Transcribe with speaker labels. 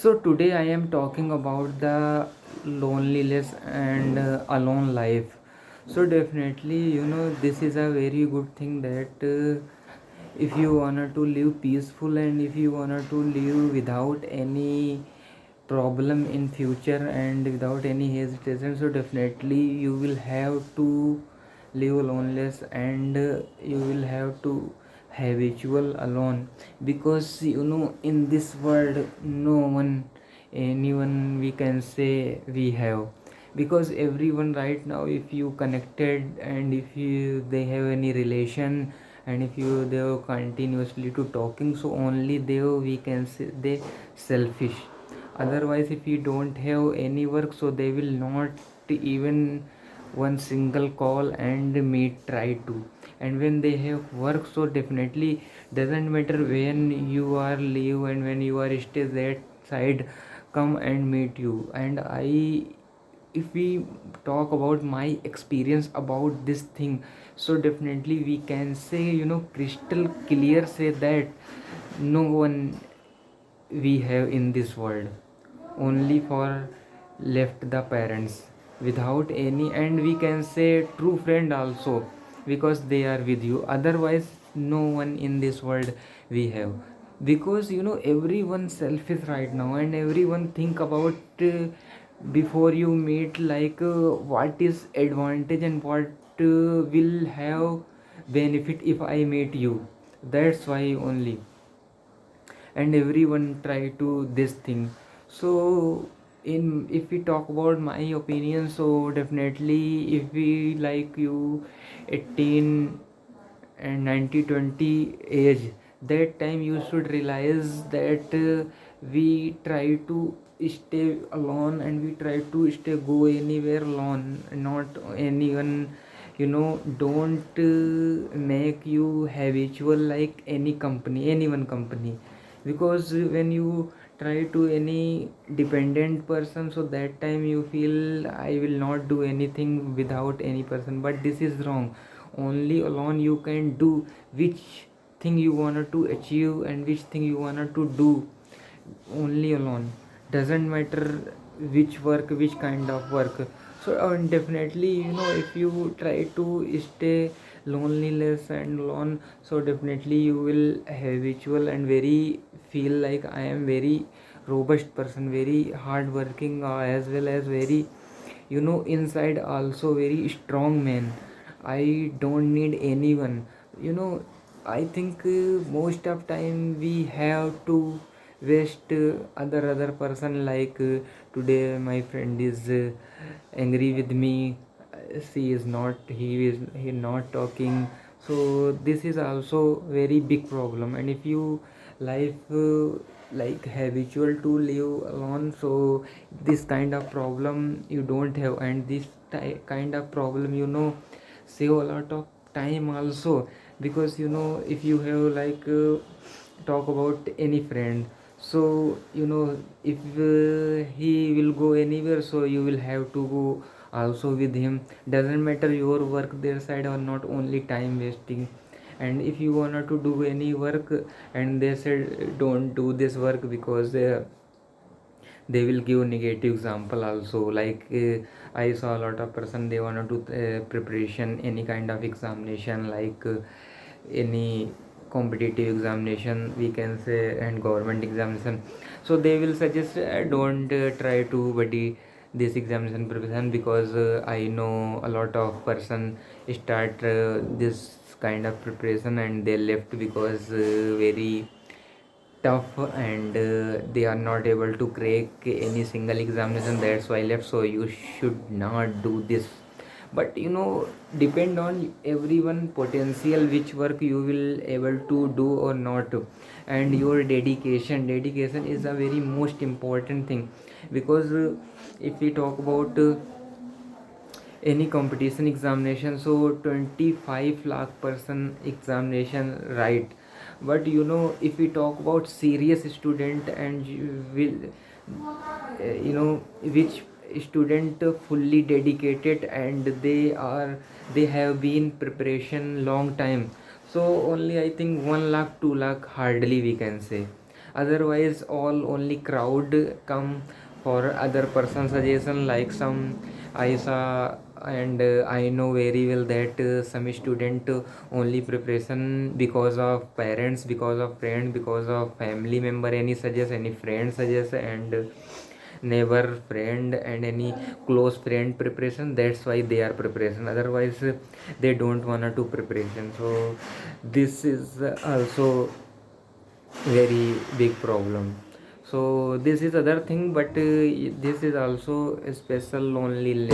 Speaker 1: So today I am talking about the loneliness and alone life. So definitely, this is a very good thing that if you wanna to live peaceful and if you wanna to live without any problem in future and without any hesitation, so definitely you will have to live loneless and you will have to habitual alone, because in this world no one anyone we can say we have, because everyone right now, if you connected and if you they have any relation and if you they are continuously to talking, so only they we can say they selfish. Otherwise if you don't have any work, so they will not even one single call and meet try to. And when they have work, so definitely doesn't matter when you are leave and when you are stay that side come and meet you. And I, if we talk about my experience about this thing, so definitely we can say crystal clear say that no one we have in this world, only for left the parents without any, and we can say true friend also, because they are with you. Otherwise no one in this world we have, because everyone selfish right now and everyone think about before you meet, like what is advantage and what will have benefit if I meet you. That's why only, and everyone try to this thing. So in, if we talk about my opinion, so definitely if we like you 18 and 90-20 age, that time you should realize that we try to stay alone and we try to stay go anywhere alone, not anyone, don't make you habitual like any company, anyone company. Because when you try to any dependent person, so that time you feel I will not do anything without any person, but this is wrong. Only alone you can do which thing you wanted to achieve and which thing you wanted to do, only alone. Doesn't matter which work, which kind of work. So definitely, if you try to stay loneliness and alone, so definitely you will habitual and very feel like I am very robust person, very hard working, as well as very inside also very strong man. I don't need anyone. you know I think most of time we have to waste other person, like today my friend is angry with me, she is not, he not talking. So this is also very big problem. And if you life like habitual to live alone, so this kind of problem you don't have, and this kind of problem save a lot of time also. Because if you have like talk about any friend, so if he will go anywhere, so you will have to go also with him. Doesn't matter your work their side or not, only time wasting. And if you wanted to do any work and they said don't do this work, because they will give negative example also, like I saw a lot of person, they want to do preparation any kind of examination, like any competitive examination we can say, and government examination. So they will suggest don't try to buddy this examination preparation, because I know a lot of person start this kind of preparation and they left because very tough, and they are not able to crack any single examination, that's why left. So you should not do this. But depend on everyone potential which work you will able to do or not. And your dedication is a very most important thing. Because if we talk about any competition examination, so 25 lakh person examination, right? But if we talk about serious student, and you will which student fully dedicated and they have been preparation long time, so only I think 1 lakh 2 lakh hardly we can say. Otherwise all only crowd come for other person suggestion, like some I saw, and I know very well that some student only preparation because of parents, because of friend, because of family member, any suggest, any friend suggest, and neighbor friend and any close friend preparation, that's why they are preparation. Otherwise they don't wanna to preparation. So this is also very big problem. So this is other thing, but this is also a special loneliness.